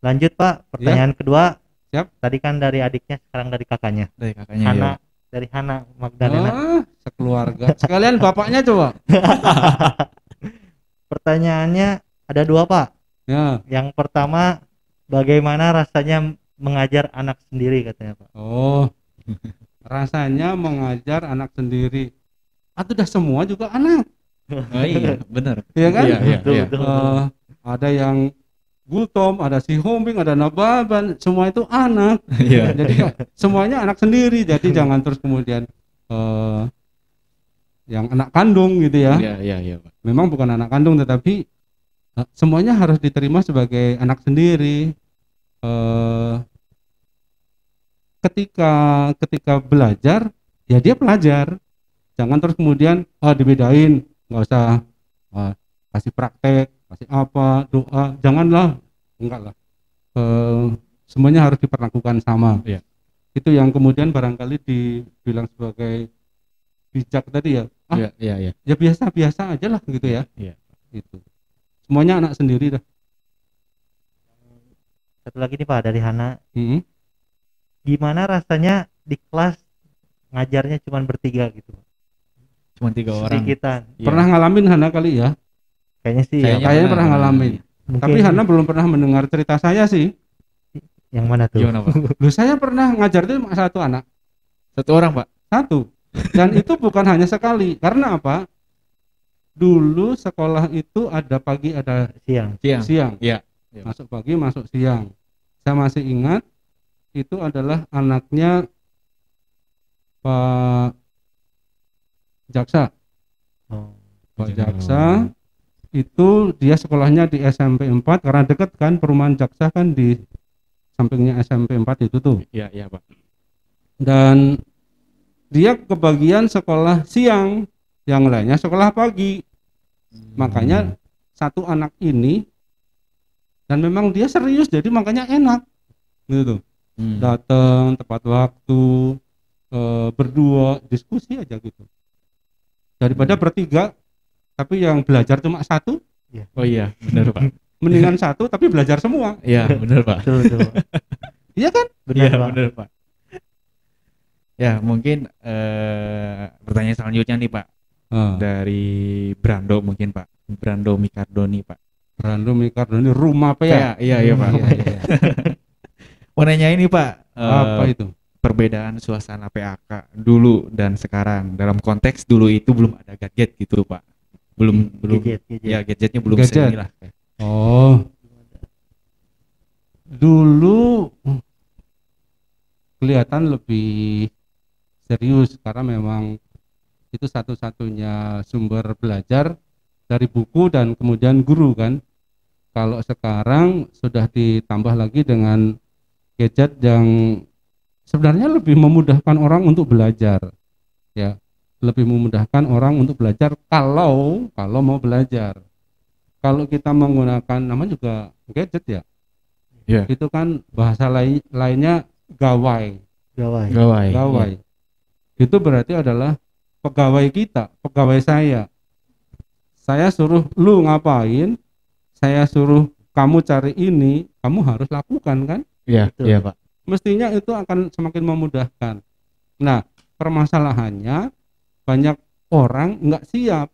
Lanjut Pak, pertanyaan kedua. Siap. Tadi kan dari adiknya, sekarang dari kakaknya. Dari kakaknya. Hana, ya. dari Hana Magdalena. Sekeluarga. Sekalian bapaknya coba. Pertanyaannya ada dua Pak. Ya. Yang pertama, bagaimana rasanya mengajar anak sendiri katanya Pak? Oh, rasanya mengajar anak sendiri. Udah semua juga anak. Oh iya, benar. Iya kan? Iya, iya, Betul, iya. betul. Ada yang Gultom, ada si Hombing, ada Nababan, semua itu anak. Iya. Jadi semuanya anak sendiri. Jadi jangan terus kemudian yang anak kandung gitu ya. Iya, iya, iya Pak. Memang bukan anak kandung, tetapi semuanya harus diterima sebagai anak sendiri. Ketika belajar, ya dia pelajar. Jangan terus kemudian dibedain, nggak usah kasih praktek, kasih apa, doa, janganlah, enggak lah. Semuanya harus diperlakukan sama. Iya. Itu yang kemudian barangkali dibilang sebagai bijak tadi ya. Iya, iya, iya. Ya biasa-biasa aja lah gitu ya. Iya. Itu. Semuanya anak sendiri dah. Satu lagi nih Pak, dari Hana. Gimana rasanya di kelas ngajarnya cuma bertiga gitu? Cuma 3 orang. Sedikitan. Iya. Pernah ngalamin Hana kali ya? Kayaknya sih. Kayaknya pernah ngalamin. Mungkin. Tapi Hana belum pernah mendengar cerita saya sih. Yang mana tuh? Gimana Pak? Loh, saya pernah ngajar itu cuma 1 anak. 1 orang Pak? 1. Dan itu bukan hanya sekali. Karena apa? Dulu sekolah itu ada pagi, ada siang. Iya. Masuk pagi, masuk siang. Saya masih ingat itu adalah anaknya Pak Jaksa. Pak Jaksa itu dia sekolahnya di SMP 4 karena dekat kan, perumahan Jaksa kan di sampingnya SMP 4 itu tuh. Iya, iya Pak. Dan dia kebagian sekolah siang, yang lainnya sekolah pagi. Makanya 1 anak ini, dan memang dia serius, jadi makanya enak gitu. Datang tepat waktu, berdua diskusi aja gitu. Daripada bertiga tapi yang belajar cuma 1. Oh iya, benar Pak. Mendingan 1 tapi belajar semua. Iya, benar Pak. Betul. Iya kan? Benar Pak. Ya, mungkin pertanyaan selanjutnya nih Pak. Dari Brando mungkin Pak. Brando Mikardoni Pak. Brando Mikardoni, rumah apa ya? Iya Pak. Iya. Mau nanya ini Pak. Apa itu? Perbedaan suasana PAK dulu dan sekarang. Dalam konteks dulu itu belum ada gadget gitu Pak. Belum. Gadget. Ya, gadgetnya belum Gadget. lah. Oh. Dulu kelihatan lebih serius karena memang itu satu-satunya sumber belajar dari buku dan kemudian guru kan. Kalau sekarang sudah ditambah lagi dengan gadget yang sebenarnya lebih memudahkan orang untuk belajar, ya, lebih memudahkan orang untuk belajar kalau mau belajar. Kalau kita menggunakan namanya juga gadget ya, itu kan bahasa lainnya gawai. Itu berarti adalah pegawai kita, pegawai saya. Saya suruh lu ngapain, saya suruh kamu cari ini, kamu harus lakukan kan? Iya Pak. Mestinya itu akan semakin memudahkan. Nah, permasalahannya banyak orang nggak siap.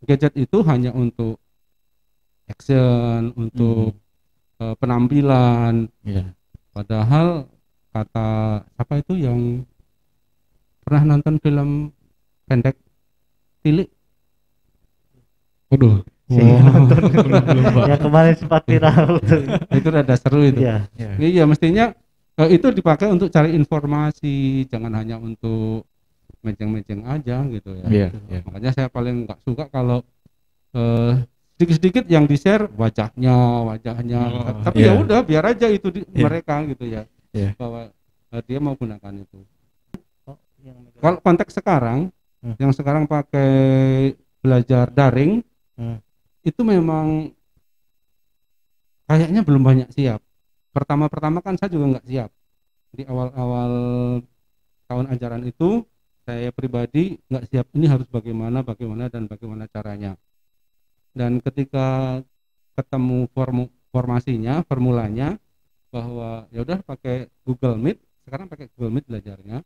Gadget itu hanya untuk action, untuk penampilan. Padahal kata apa itu yang pernah nonton film pendek Tilik? Waduh. Yang kemarin sempat viral itu rada seru itu. Iya, mestinya itu dipakai untuk cari informasi, jangan hanya untuk mejeng-mejeng aja gitu ya. Makanya saya paling nggak suka kalau sedikit-sedikit yang di-share wajahnya, tapi ya udah biar aja itu mereka gitu ya, bahwa dia mau gunakan itu. Kalau konteks sekarang, yang sekarang pakai belajar daring, itu memang kayaknya belum banyak siap. Pertama-pertama kan saya juga nggak siap. Di awal-awal tahun ajaran itu, saya pribadi nggak siap, ini harus bagaimana dan bagaimana caranya. Dan ketika ketemu formulanya bahwa ya udah pakai Google Meet, sekarang pakai Google Meet belajarnya,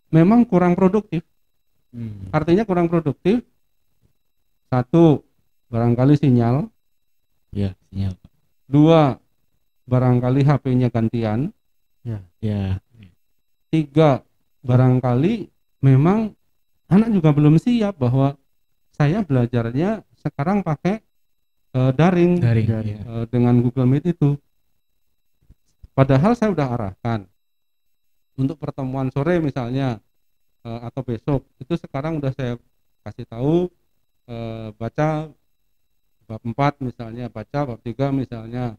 memang kurang produktif. Artinya kurang produktif. Satu, barangkali sinyal. Ya, sinyal. Dua, barangkali HP-nya gantian. Ya. Tiga, barangkali memang anak juga belum siap bahwa saya belajarnya sekarang pakai daring. Dengan Google Meet itu. Padahal saya udah arahkan untuk pertemuan sore misalnya atau besok itu sekarang udah saya kasih tahu, baca bab 4 misalnya, baca bab 3 misalnya,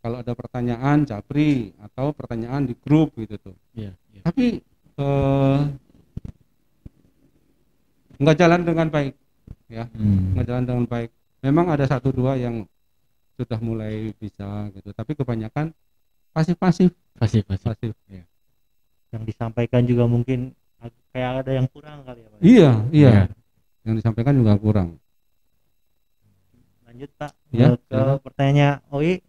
kalau ada pertanyaan japri atau pertanyaan di grup gitu tuh. Tapi nggak jalan dengan baik ya, nggak jalan dengan baik. Memang ada 1-2 yang sudah mulai bisa gitu, tapi kebanyakan pasif ya. Yang disampaikan juga mungkin kayak ada yang kurang kali ya Pak. Iya. Yang disampaikan juga kurang. Lanjut Pak ke pertanyaan Oi.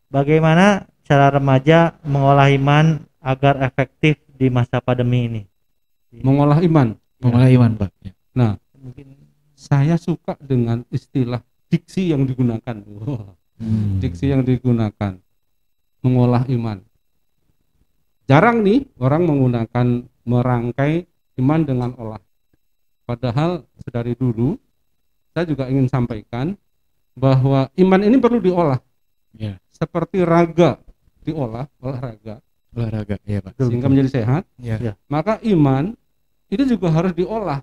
Bagaimana cara remaja mengolah iman agar efektif di masa pandemi ini? Mengolah iman Pak. Nah, mungkin saya suka dengan istilah diksi yang digunakan. Diksi yang digunakan, mengolah iman. Jarang nih orang menggunakan merangkai iman dengan olah. Padahal dari dulu saya juga ingin sampaikan bahwa iman ini perlu diolah. Seperti raga diolah, olahraga, ya Pak. Sehingga menjadi sehat. Maka iman itu juga harus diolah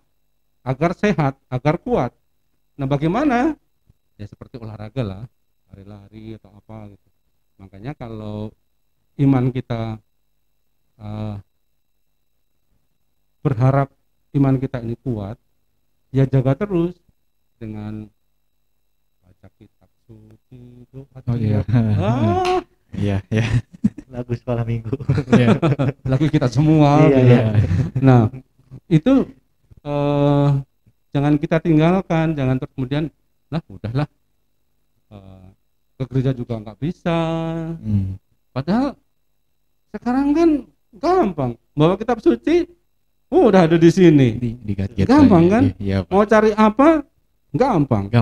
agar sehat, agar kuat. Nah, bagaimana? Ya seperti olahraga lah, lari-lari atau apa gitu. Makanya kalau iman kita berharap iman kita ini kuat, ya jaga terus dengan baca kitab suci, doa. Iya. Lagu sekolah minggu. Lagu kita semua. Nah, itu jangan kita tinggalkan, jangan terus kemudian udahlah ke gereja juga nggak bisa. Padahal sekarang kan gampang, bawa kitab suci udah ada di sini, gampang kan? Iya, mau cari apa gampang.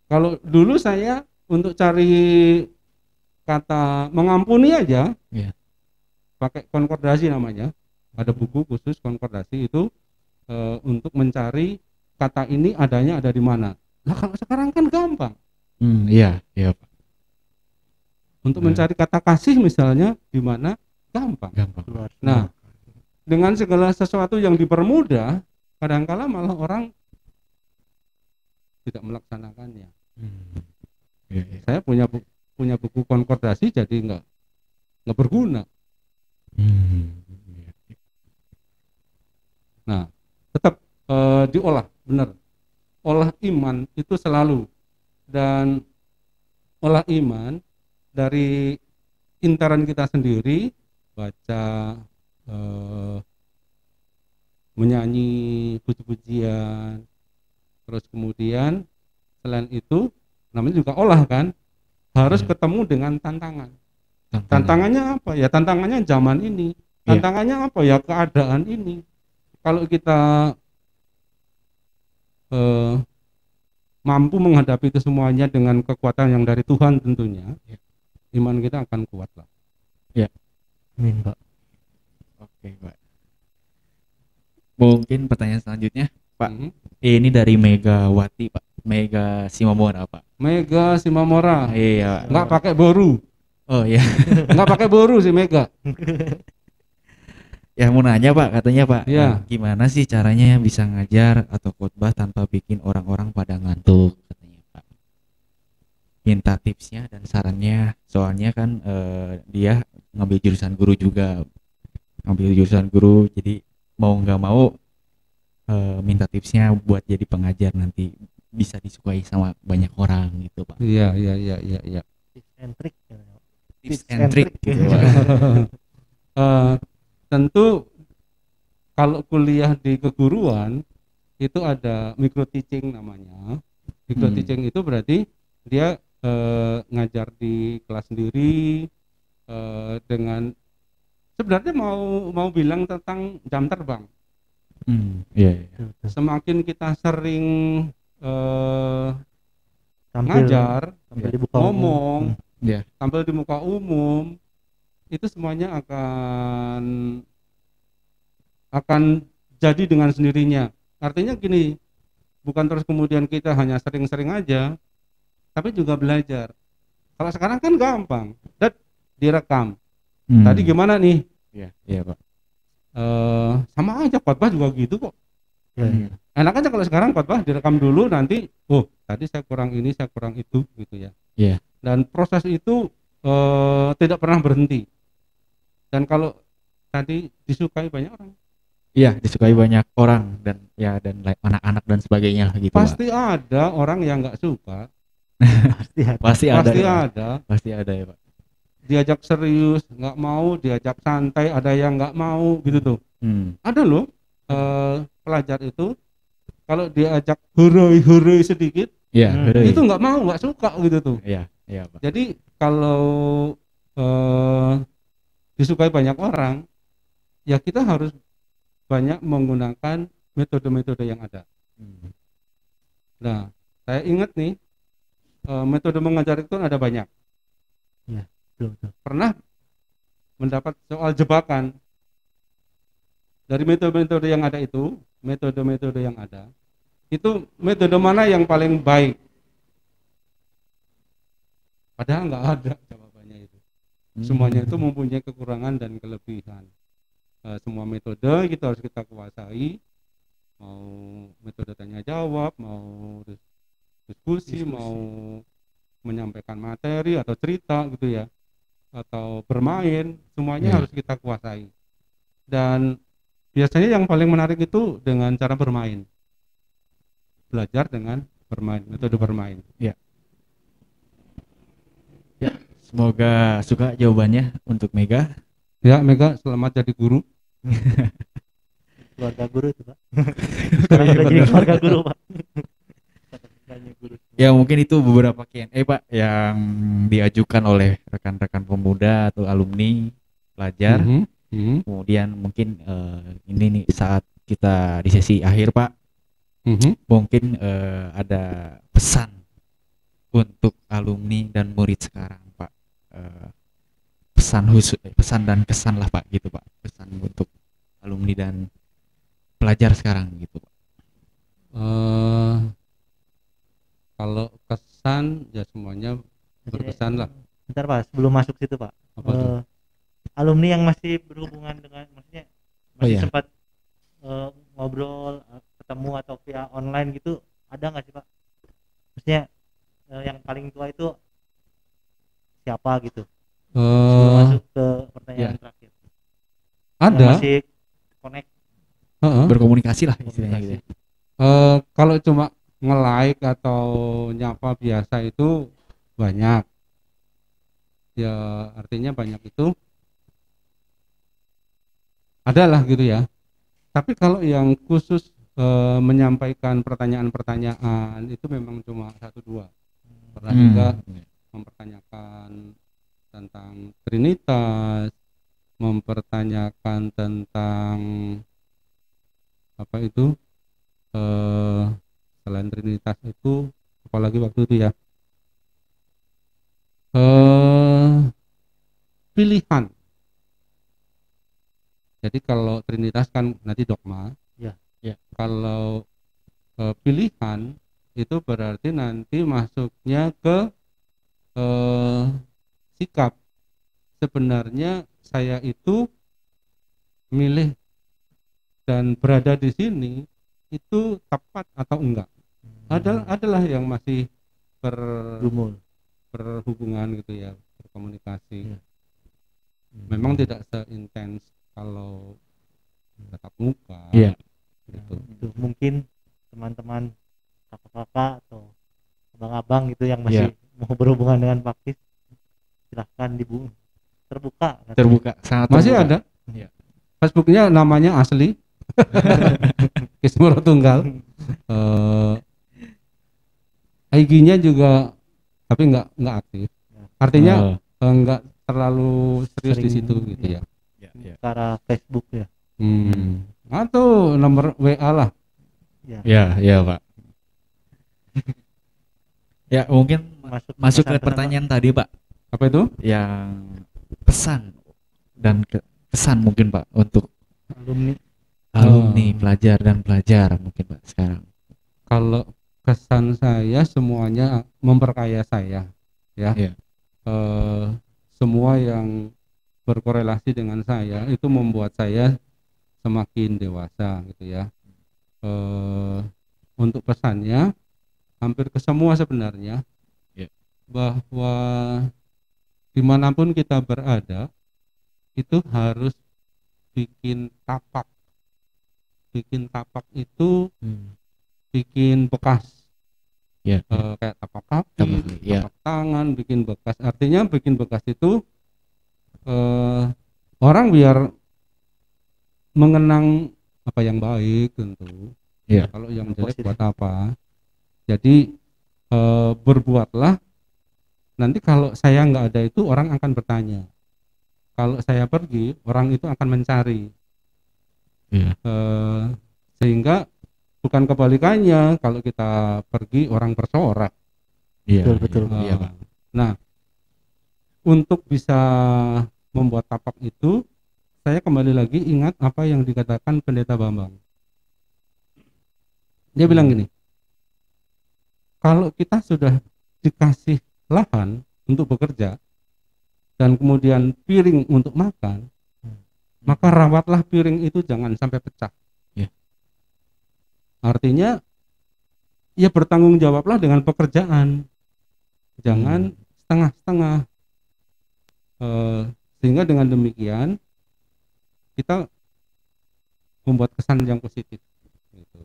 Kalau dulu saya untuk cari kata mengampuni aja pakai konkordasi namanya, ada buku khusus konkordasi itu untuk mencari kata ini adanya ada di mana. Nah, kalau sekarang kan gampang. Iya Pak. Untuk mencari kata kasih misalnya di mana gampang. Nah, dengan segala sesuatu yang dipermudah, kadang-kala malah orang tidak melaksanakannya. Saya punya buku konkordasi jadi nggak berguna. Nah, tetap diolah, benar. Olah iman itu selalu, dan olah iman dari intaran kita sendiri, baca, menyanyi puji-pujian, terus kemudian selain itu namanya juga olah kan, harus ketemu dengan tantangan. Tantangannya apa ya? Tantangannya zaman ini. Tantangannya apa ya? Keadaan ini. Kalau kita mampu menghadapi itu semuanya dengan kekuatan yang dari Tuhan tentunya, iman kita akan kuat lah. Amin Pak. Oke Pak. Mungkin pertanyaan selanjutnya Pak. Ini dari Megawati Pak. Mega Simamora Pak. Mega Simamora. Iya. Nggak pakai boru. Oh iya. Nggak pakai boru sih Mega. Ya mau nanya Pak, katanya Pak, Ya. gimana sih caranya bisa ngajar atau khotbah tanpa bikin orang-orang pada ngantuk, katanya Pak. Minta tipsnya dan sarannya, soalnya kan dia ngambil jurusan guru juga, jadi mau nggak mau minta tipsnya buat jadi pengajar nanti bisa disukai sama banyak orang gitu Pak. Iya. Tips and trick. Tips and trick gitu Pak. Tentu kalau kuliah di keguruan itu ada micro teaching namanya. Micro teaching itu berarti dia ngajar di kelas sendiri dengan sebenarnya mau bilang tentang jam terbang. Iya. Semakin kita sering ngajar, ngomong, tampil di muka umum, itu semuanya akan jadi dengan sendirinya. Artinya gini, bukan terus kemudian kita hanya sering-sering aja, tapi juga belajar. Kalau sekarang kan gampang, direkam. Tadi gimana nih? Iya Pak. Sama aja khotbah juga gitu kok. Enak aja kalau sekarang khotbah direkam dulu, nanti tadi saya kurang ini, saya kurang itu gitu ya. Dan proses itu tidak pernah berhenti. Dan kalau tadi disukai banyak orang. Iya, disukai banyak orang dan anak-anak dan sebagainya lah gitu Pasti Pak. ada orang yang nggak suka. Pasti ada ya Pak. Diajak serius nggak mau, diajak santai ada yang nggak mau gitu tuh. Ada loh pelajar itu kalau diajak huroi sedikit, itu nggak mau, nggak suka gitu tuh. Iya Pak. Jadi kalau disukai banyak orang, ya kita harus banyak menggunakan metode-metode yang ada. Nah, saya ingat nih metode mengajar itu ada banyak. Ya, betul. Pernah mendapat soal jebakan dari metode-metode yang ada itu, itu metode mana yang paling baik? Padahal nggak ada jawabannya itu. Semuanya itu mempunyai kekurangan dan kelebihan. Semua metode kita harus kita kuasai, mau metode tanya jawab, mau diskusi, mau menyampaikan materi atau cerita gitu ya, atau bermain, semuanya harus kita kuasai. Dan biasanya yang paling menarik itu dengan cara bermain, belajar dengan bermain, metode bermain. Semoga suka jawabannya untuk Mega. Ya, Mega selamat jadi guru. Keluarga guru itu Pak. Sekarang udah jadi keluarga guru Pak. Ya mungkin itu beberapa Q&A Pak yang diajukan oleh rekan-rekan pemuda atau alumni pelajar. Kemudian mungkin ini nih saat kita di sesi akhir Pak, mungkin ada pesan untuk alumni dan murid sekarang Pak. Pesan dan kesan lah Pak gitu Pak, pesan untuk alumni dan pelajar sekarang gitu Pak. Kalau kesan ya semuanya berkesan lah. Bentar Pak, sebelum masuk situ Pak, alumni yang masih berhubungan dengan, maksudnya masih sempat ngobrol, ketemu atau via online gitu, ada nggak sih Pak? Maksudnya yang paling tua itu siapa gitu? Sebelum masuk ke pertanyaan terakhir. Ada. Yang masih connect. Berkomunikasi lah istilahnya gitu. Kalau cuma nge-like atau nyapa biasa itu banyak. Ya artinya banyak itu adalah gitu ya. Tapi kalau yang khusus menyampaikan pertanyaan-pertanyaan itu memang cuma 1-2. Pernah juga mempertanyakan tentang Trinitas, mempertanyakan tentang apa itu selain Trinitas itu apalagi waktu itu ya, pilihan. Jadi kalau Trinitas kan nanti dogma ya. Kalau pilihan itu berarti nanti masuknya ke sikap. Sebenarnya saya itu milih dan berada di sini itu tepat atau enggak. Adalah yang masih berhubungan gitu ya, berkomunikasi. Memang tidak seintens kalau tatap muka. Gitu. Itu mungkin teman-teman kakak-kakak atau abang-abang gitu yang masih mau berhubungan dengan Pakis, silahkan terbuka sangat masih terbuka. Ada Facebooknya namanya asli Kismoro Tunggal. IG-nya juga tapi nggak aktif, artinya nggak terlalu serius di situ gitu ya. Cara Facebook ya. Atau nomor WA lah. Ya Pak. Ya mungkin masuk ke pertanyaan tadi Pak. Apa itu? Yang pesan dan kesan mungkin Pak untuk alumni pelajar dan pelajar mungkin Pak sekarang. Kalau kesan saya semuanya memperkaya saya ya. Semua yang berkorelasi dengan saya itu membuat saya semakin dewasa gitu ya. Untuk pesannya hampir ke semua sebenarnya, bahwa dimanapun kita berada itu harus bikin tapak itu bikin bekas, kayak tapak kaki, tapak tangan, bikin bekas. Artinya bikin bekas itu orang biar mengenang apa yang baik tentu. Kalau yang jelek buat apa? Jadi berbuatlah. Nanti kalau saya nggak ada itu orang akan bertanya. Kalau saya pergi orang itu akan mencari. Sehingga bukan kebalikannya, kalau kita pergi orang bersorak. Betul. Nah, untuk bisa membuat tapak itu, saya kembali lagi ingat apa yang dikatakan Pendeta Bambang. Dia bilang gini, kalau kita sudah dikasih lahan untuk bekerja dan kemudian piring untuk makan, maka rawatlah piring itu jangan sampai pecah. Artinya ya bertanggung jawablah dengan pekerjaan, jangan setengah-setengah. Sehingga dengan demikian kita membuat kesan yang positif gitu.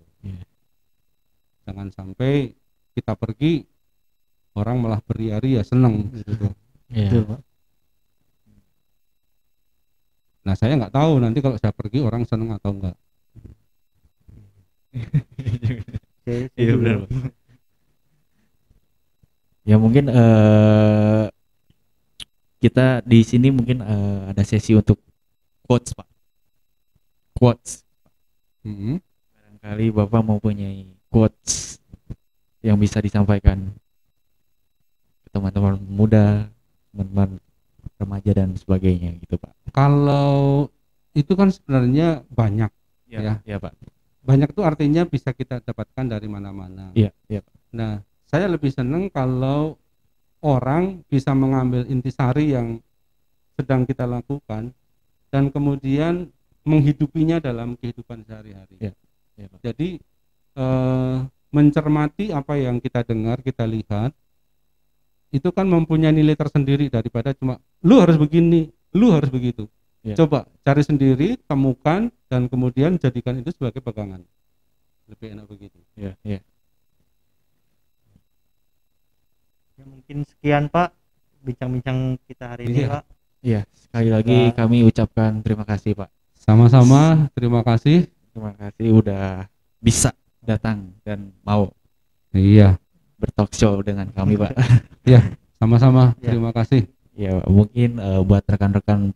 Jangan sampai kita pergi orang malah beria-ria senang gitu. Nah, saya nggak tahu nanti kalau saya pergi orang senang atau enggak. Iya benar. Ya mungkin kita di sini mungkin ada sesi untuk quotes Pak. Quotes. Barangkali Bapak mempunyai quotes yang bisa disampaikan ke teman-teman muda, teman-teman remaja dan sebagainya gitu Pak. Kalau itu kan sebenarnya banyak ya Pak. Banyak itu artinya bisa kita dapatkan dari mana-mana. Pak. Nah, saya lebih senang kalau orang bisa mengambil intisari yang sedang kita lakukan dan kemudian menghidupinya dalam kehidupan sehari-hari. Pak. Jadi mencermati apa yang kita dengar, kita lihat, itu kan mempunyai nilai tersendiri daripada cuma lu harus begini, lu harus begitu. Coba cari sendiri, temukan, dan kemudian jadikan itu sebagai pegangan. Lebih enak begitu. Ya, mungkin sekian Pak bincang-bincang kita hari ini Pak. Sekali lagi kami ucapkan terima kasih Pak. Sama-sama, terima kasih. Terima kasih udah bisa datang dan mau bertalk show dengan kami Pak. Sama-sama, terima kasih. Mungkin buat rekan-rekan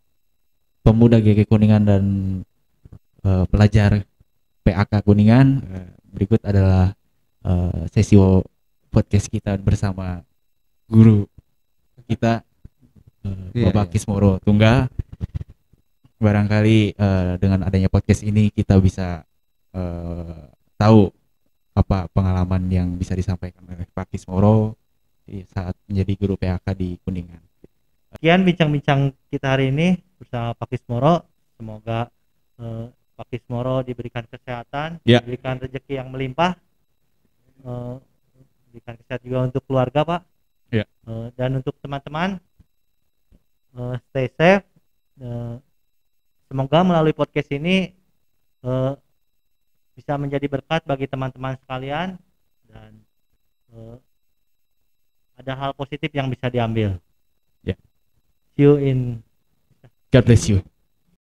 pemuda GK Kuningan dan pelajar PAK Kuningan, berikut adalah sesi podcast kita bersama guru kita Bapak Kismoro Tunggal. Barangkali dengan adanya podcast ini kita bisa tahu apa pengalaman yang bisa disampaikan oleh Pak Kismoro saat menjadi guru PAK di Kuningan. Sekian bincang-bincang kita hari ini bersama Pak Kismoro. Semoga Pak Kismoro diberikan kesehatan, ya. diberikan rezeki yang melimpah, diberikan kesehatan juga untuk keluarga Pak, ya. Dan untuk teman-teman stay safe. Semoga melalui podcast ini bisa menjadi berkat bagi teman-teman sekalian dan ada hal positif yang bisa diambil. Yeah. See you in. God bless you.